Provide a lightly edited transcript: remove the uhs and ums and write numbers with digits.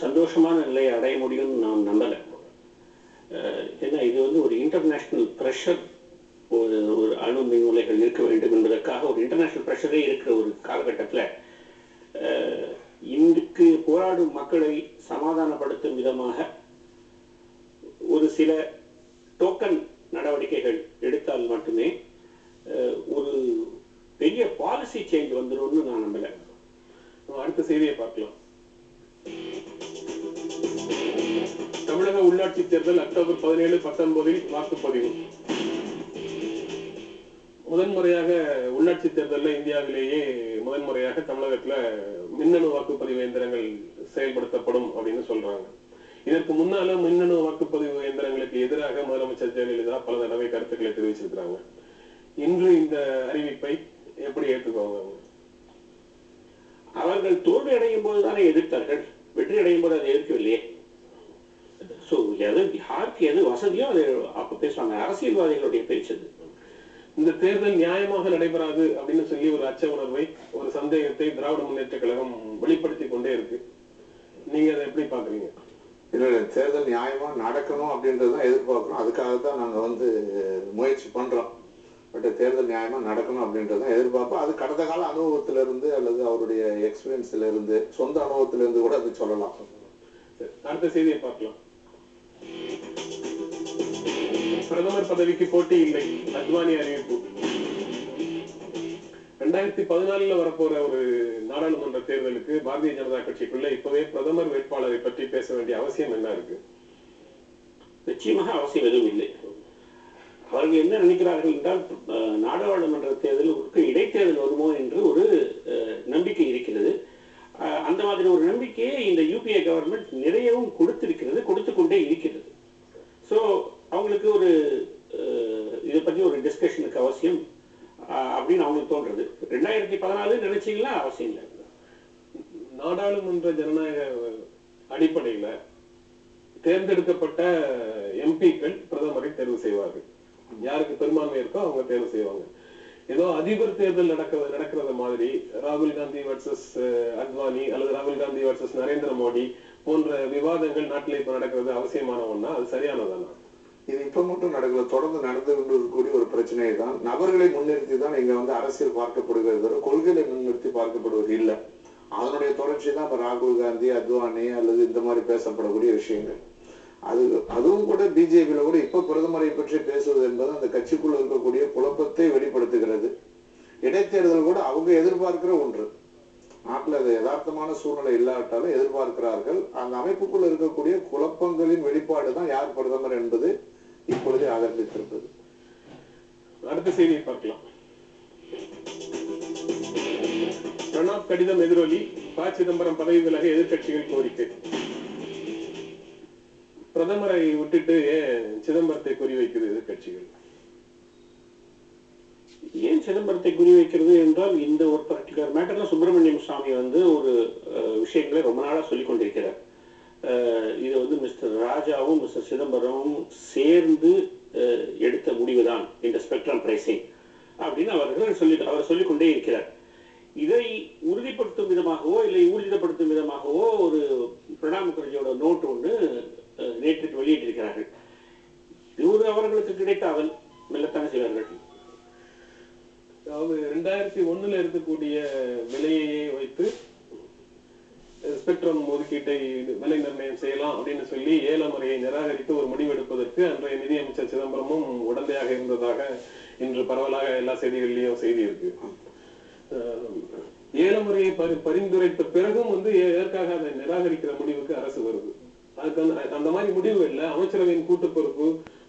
சந்தோஷமான நிலையை அடைய முடியும்னு நான் நம்பலை. ஏன்னா இது வந்து ஒரு இன்டர்நேஷ்னல் ப்ரெஷர், ஒரு ஒரு அணு மின் உலைகள் இருக்க வேண்டும் என்பதற்காக ஒரு இன்டர்நேஷ்னல் ப்ரெஷரே இருக்கிற ஒரு காலகட்டத்தில் இன்றைக்கு போராடும் மக்களை சமாதானப்படுத்தும் விதமாக ஒரு சில டோக்கன் நடவடிக்கைகள் எடுத்தால் மட்டுமே ஒரு பெரிய பாலிசி சேஞ்ச் வந்துடும்னு நான் நம்பலை. அடுத்த செய்தியை பார்க்கலாம். தமிழக உள்ளாட்சி தேர்தல் அக்டோபர் 17, 19 வாக்குப்பதிவு. முதன்முறையாக உள்ளாட்சி தேர்தலில் இந்தியாவிலேயே முதன்முறையாக தமிழகத்துல மின்னணு வாக்குப்பதிவு இயந்திரங்கள் செயல்படுத்தப்படும் அப்படின்னு சொல்றாங்க. இதற்கு முன்னால மின்னணு வாக்குப்பதிவு இயந்திரங்களுக்கு எதிராக முதலமைச்சர் ஜெயலலிதா பல தடவை கருத்துக்களை தெரிவிச்சிருக்கிறாங்க. இன்று இந்த அறிவிப்பை எப்படி ஏற்றுக்கோங்க? அவர்கள் தோல்வி அடையும் போதுதானே எதிர்த்தார்கள், வெற்றி அடையும் போது அதை எதிர்க்கவில்லையே. ஸோ எது யாருக்கு எது வசதியோ அதை அப்ப பேசுவாங்க. அரசியல்வாதிகளுடைய பேச்சு. இந்த தேர்தல் நியாயமாக நடைபெறாது அப்படின்னு சொல்லி ஒரு அச்ச உணர்வை, ஒரு சந்தேகத்தை திராவிட முன்னேற்ற கழகம் வெளிப்படுத்தி கொண்டே இருக்கு. நீங்க அதை எப்படி பாக்குறீங்க? இல்ல, தேர்தல் நியாயமா நடக்கணும் அப்படின்றதான் எதிர்பார்க்கிறோம். அதுக்காக தான் நாங்க முயற்சி பண்றோம். பட் தேர்தல் நியாயமா நடக்கணும் அப்படின்றதான் எதிர்பார்ப்போம். அது கடந்த கால அனுபவத்திலிருந்து அல்லது அவருடைய எக்ஸ்பீரியன்ஸ்ல இருந்து, சொந்த அனுபவத்திலிருந்து கூட அது சொல்லலாம். அடுத்த செய்தியை பார்க்கலாம். பிரதமர் பதவிக்கு போட்டி இல்லை, அத்வானி அறிவிப்பு. 2014 வரப்போற ஒரு நாடாளுமன்ற தேர்தலுக்கு பாரதிய ஜனதா கட்சிக்குள்ள இப்பவே பிரதமர் வேட்பாளரை பற்றி பேச வேண்டிய அவசியம் என்ன இருக்கு? நிச்சயமாக அவசியம் எதுவும் இல்லை. அவர்கள் என்ன நினைக்கிறார்கள் என்றால், நாடாளுமன்ற தேர்தலுக்கு இடைத்தேர்தல் வருமோ என்று ஒரு நம்பிக்கை இருக்கிறது. அந்த மாதிரி ஒரு நம்பிக்கையை இந்த யூபிஏ கவர்மெண்ட் நிறையவும் கொடுத்திருக்கிறது, கொடுத்து கொண்டே இருக்கிறது. ஸோ அவங்களுக்கு ஒரு இதை பற்றி ஒரு டிஸ்கஷனுக்கு அவசியம் அப்படின்னு அவங்களுக்கு தோன்றது. 2014 நினைச்சீங்களா? அவசியம் இல்லை. நாடாளுமன்ற ஜனநாயக அடிப்படையில தேர்ந்தெடுக்கப்பட்ட எம்பிக்கள் பிரதமரை தேர்வு செய்வார்கள். யாருக்கு பெரும்பான்மை இருக்கோ அவங்க தேர்வு செய்வாங்க. ஏதோ அதிபர் தேர்தல் நடக்கிறது மாதிரி ராகுல் காந்தி வர்சஸ் அத்வானி அல்லது ராகுல் காந்தி வர்சஸ் நரேந்திர மோடி போன்ற விவாதங்கள் நாட்டில் இப்ப நடக்கிறது அவசியமான ஒண்ணா? அது சரியானதானா? இது இப்ப மட்டும் நடக்கல, தொடர்ந்து நடந்து கொண்டு இருக்கக்கூடிய ஒரு பிரச்சனையை தான். நபர்களை முன்னிறுத்தி தான் இங்க அரசியல் பார்க்கப்படுகிறது, கொள்கைகளை முன்னிறுத்தி பார்க்கப்படுவது இல்லை. அதனுடைய தொடர்ச்சி தான் இப்ப ராகுல் காந்தி, அத்வானி அல்லது இந்த மாதிரி பேசப்படக்கூடிய விஷயங்கள். அதுவும் கூட பிஜேபியில கூட இப்ப பிரதமரை பற்றி பேசுவது என்பது அந்த கட்சிக்குள்ள இருக்கக்கூடிய குழப்பத்தை வெளிப்படுத்துகிறது. இடைத்தேர்தல் கூட அவங்க எதிர்பார்க்கிற ஒன்று. நாட்டில் அது யதார்த்தமான சூழ்நிலை இல்லாட்டாலும் எதிர்பார்க்கிறார்கள். அந்த அமைப்புக்குள்ள இருக்கக்கூடிய குழப்பங்களின் வெளிப்பாடு தான் யார் பிரதமர் என்பது இப்பொழுதே ஆரம்பித்திருப்பது. அடுத்த செய்தியை பார்க்கலாம். பிரணாப் கடிதம் எதிரொலி, ப. சிதம்பரம் பதவி விலக எதிர்கட்சிகள் கோரிக்கை. பிரதமரை விட்டுட்டு ஏன் சிதம்பரத்தை குறிவைக்குது எதிர்கட்சிகள்? ஏன் சிதம்பரத்தை குறிவைக்கிறது என்றால், இந்த ஒரு பர்டிகுலர் மேட்டர்ல சுப்பிரமணியம் சுவாமி ஒரு விஷயங்களை ரொம்ப நாளா சொல்லிக் கொண்டிருக்கிறார். இது மிஸ்டர் ராஜாவும் மிஸ்டர் சிதம்பரமும் சேர்ந்து எடுத்த முடிவுதான் இந்த ஸ்பெக்ட்ரம் பிரைசிங் அப்படின்னு அவர் சொல்லிக்கொண்டே இருக்கிறார். இதை உறுதிப்படுத்தும் விதமாகவோ இல்லை ஊர்ஜிதப்படுத்தும் விதமாகவோ ஒரு பிரணாப் முகர்ஜியோட நோட் ஒன்று நேற்று வெளியிட்டிருக்கிறார்கள். இது அவர்களுக்கு கிடைத்தால் மெல்லத்தானே செய்வார்கள். அதாவது 2001 இருக்கக்கூடிய விலையை வைத்து ஸ்பெக்ட்ரம் ஒதுக்கீட்டை விலை நிர்ணயம் செய்யலாம் அப்படின்னு சொல்லி ஏல முறையை நிராகரித்து ஒரு முடிவு எடுப்பதற்கு அன்றைய நிதியமைச்சர் சிதம்பரமும் உடந்தையாக இருந்ததாக இன்று பரவலாக எல்லா செய்திகளிலையும் செய்தி இருக்கு. ஏல முறையை பரிந்துரைத்த பிறகும் எதற்காக அதை நிராகரிக்கிற முடிவுக்கு அரசு வருது? அதுக்கு அந்த மாதிரி முடிவு இல்லை. அமைச்சரவையின் கூட்டு பொறுப்பு